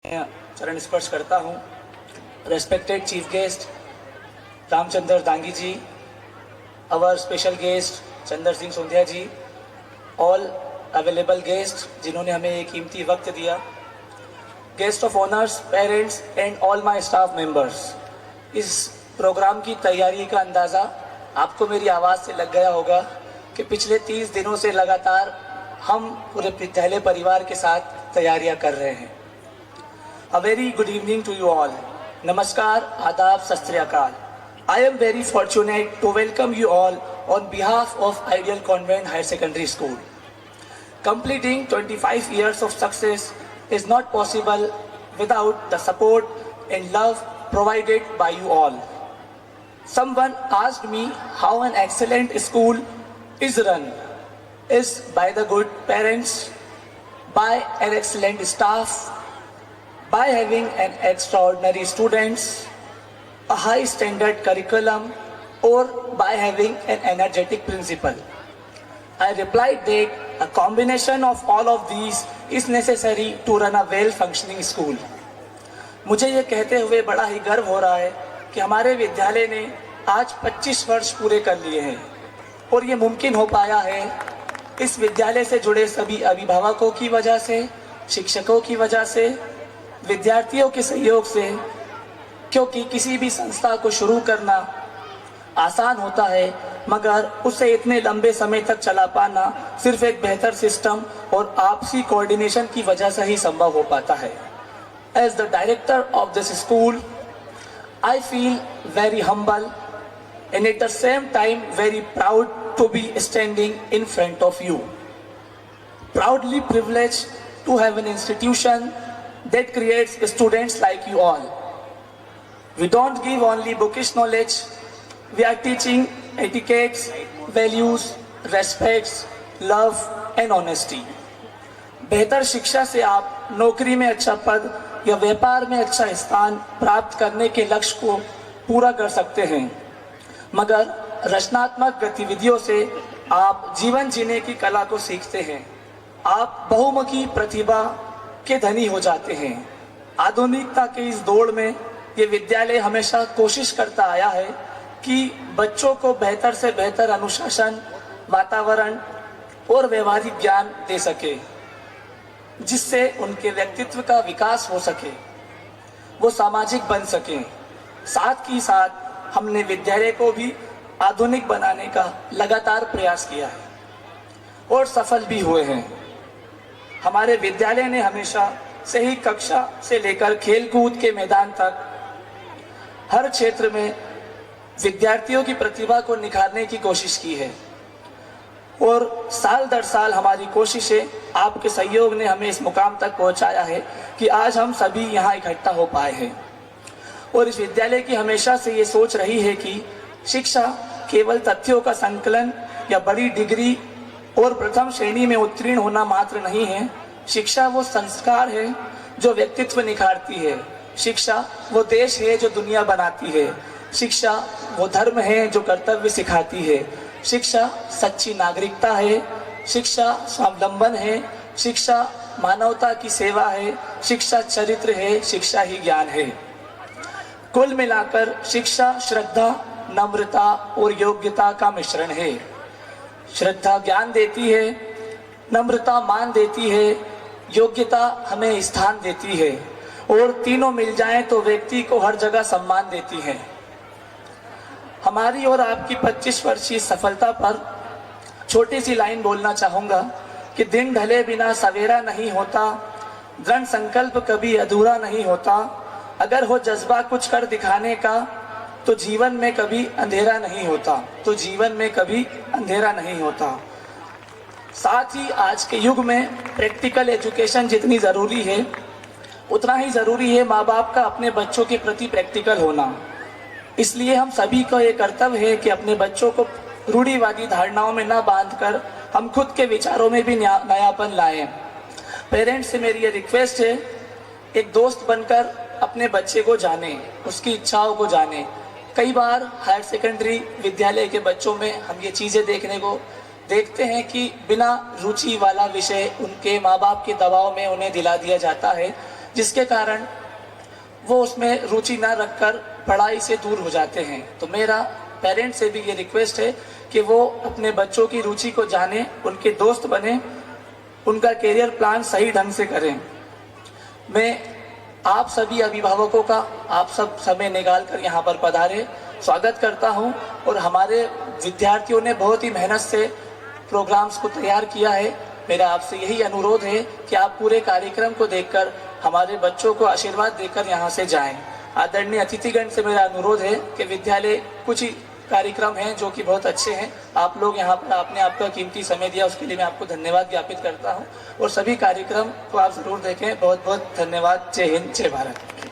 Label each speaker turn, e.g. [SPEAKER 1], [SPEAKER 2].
[SPEAKER 1] चरण स्पर्श करता हूँ। Respected chief guest Ramchandra Dangi ji, our special guest Chandar Singh Sondhiya ji, all available guest जिन्होंने हमें एक कीमती वक्त दिया, guest of honours, parents and all my staff members. इस प्रोग्राम की तैयारी का अंदाज़ा आपको मेरी आवाज़ से लग गया होगा कि पिछले 30 दिनों से लगातार हम पूरे विद्यालय परिवार के साथ तैयारियां कर रहे हैं। A very good evening to you all. Namaskar, Adab, Sat Sri Akal. I am very fortunate to welcome you all on behalf of Ideal Convent Higher Secondary School. Completing 25 years of success is not possible without the support and love provided by you all. Someone asked me how an excellent school is run. Is by the good parents, by an excellent staff, by having an extraordinary students, a high standard curriculum, or by having an energetic principal. I replied that a combination of all of these is necessary to run a well functioning school. मुझे ये कहते हुए बड़ा ही गर्व हो रहा है कि हमारे विद्यालय ने आज 25 वर्ष पूरे कर लिए हैं और ये मुमकिन हो पाया है इस विद्यालय से जुड़े सभी अभिभावकों की वजह से, शिक्षकों की वजह से, विद्यार्थियों के सहयोग से, क्योंकि किसी भी संस्था को शुरू करना आसान होता है मगर उसे इतने लंबे समय तक चला पाना सिर्फ एक बेहतर सिस्टम और आपसी कोऑर्डिनेशन की वजह से ही संभव हो पाता है। As the director of this school, I feel very humble and at the same time very proud to be standing in front of you. Proudly privileged to have an institution that creates students like you all. We don't give only bookish knowledge, we are teaching etiquettes, values, respects, love and honesty. बेहतर शिक्षा से आप नौकरी में अच्छा पद या व्यापार में अच्छा स्थान प्राप्त करने के लक्ष्य को पूरा कर सकते हैं, मगर रचनात्मक गतिविधियों से आप जीवन जीने की कला को सीखते हैं। आप बहुमुखी प्रतिभा के धनी हो जाते हैं। आधुनिकता के इस दौड़ में ये विद्यालय हमेशा कोशिश करता आया है कि बच्चों को बेहतर से बेहतर अनुशासन, वातावरण और व्यवहारिक ज्ञान दे सके, जिससे उनके व्यक्तित्व का विकास हो सके, वो सामाजिक बन सके। साथ ही साथ हमने विद्यालय को भी आधुनिक बनाने का लगातार प्रयास किया है और सफल भी हुए हैं। हमारे विद्यालय ने हमेशा से ही कक्षा से लेकर खेलकूद के मैदान तक हर क्षेत्र में विद्यार्थियों की प्रतिभा को निखारने की कोशिश की है और साल दर साल हमारी कोशिशें, आपके सहयोग ने हमें इस मुकाम तक पहुंचाया है कि आज हम सभी यहाँ इकट्ठा हो पाए हैं। और इस विद्यालय की हमेशा से ये सोच रही है कि शिक्षा केवल तथ्यों का संकलन या बड़ी डिग्री और प्रथम श्रेणी में उत्तीर्ण होना मात्र नहीं है। शिक्षा वो संस्कार है जो व्यक्तित्व निखारती है। शिक्षा वो देश है जो दुनिया बनाती है। शिक्षा वो धर्म है जो कर्तव्य सिखाती है। शिक्षा सच्ची नागरिकता है। शिक्षा स्वावलंबन है। शिक्षा मानवता की सेवा है। शिक्षा चरित्र है। शिक्षा ही ज्ञान है। कुल मिलाकर शिक्षा श्रद्धा, नम्रता और योग्यता का मिश्रण है। श्रद्धा ज्ञान देती है, नम्रता मान देती है, योग्यता हमें स्थान देती है और तीनों मिल जाएं तो व्यक्ति को हर जगह सम्मान देती है। हमारी और आपकी 25 वर्षीय सफलता पर छोटी सी लाइन बोलना चाहूँगा कि दिन ढले बिना सवेरा नहीं होता, दृढ़ संकल्प कभी अधूरा नहीं होता, अगर हो जज्बा कुछ कर दिखाने का तो जीवन में कभी अंधेरा नहीं होता, तो जीवन में कभी अंधेरा नहीं होता। साथ ही आज के युग में प्रैक्टिकल एजुकेशन जितनी ज़रूरी है उतना ही ज़रूरी है माँ बाप का अपने बच्चों के प्रति प्रैक्टिकल होना। इसलिए हम सभी का ये कर्तव्य है कि अपने बच्चों को रूढ़िवादी धारणाओं में न बांधकर हम खुद के विचारों में भी नयापन लाएं। पेरेंट्स से मेरी ये रिक्वेस्ट है, एक दोस्त बनकर अपने बच्चे को जाने, उसकी इच्छाओं को जाने। कई बार हायर सेकेंडरी विद्यालय के बच्चों में हम ये चीज़ें देखते हैं कि बिना रुचि वाला विषय उनके माँ बाप के दबाव में उन्हें दिला दिया जाता है जिसके कारण वो उसमें रुचि ना रखकर पढ़ाई से दूर हो जाते हैं। तो मेरा पेरेंट्स से भी ये रिक्वेस्ट है कि वो अपने बच्चों की रुचि को जाने, उनके दोस्त बने, उनका करियर प्लान सही ढंग से करें। मैं आप सभी अभिभावकों का आप सब समय निकाल कर यहाँ पर पधारे स्वागत करता हूँ। और हमारे विद्यार्थियों ने बहुत ही मेहनत से प्रोग्राम्स को तैयार किया है। मेरा आपसे यही अनुरोध है कि आप पूरे कार्यक्रम को देखकर हमारे बच्चों को आशीर्वाद देकर यहाँ से जाएं। आदरणीय अतिथिगण से मेरा अनुरोध है कि विद्यालय कुछ ही कार्यक्रम हैं जो कि बहुत अच्छे हैं, आप लोग यहाँ पर आपने आपका कीमती समय दिया, उसके लिए मैं आपको धन्यवाद ज्ञापित करता हूँ। और सभी कार्यक्रम को आप जरूर देखें। बहुत बहुत धन्यवाद। जय हिंद, जय भारत।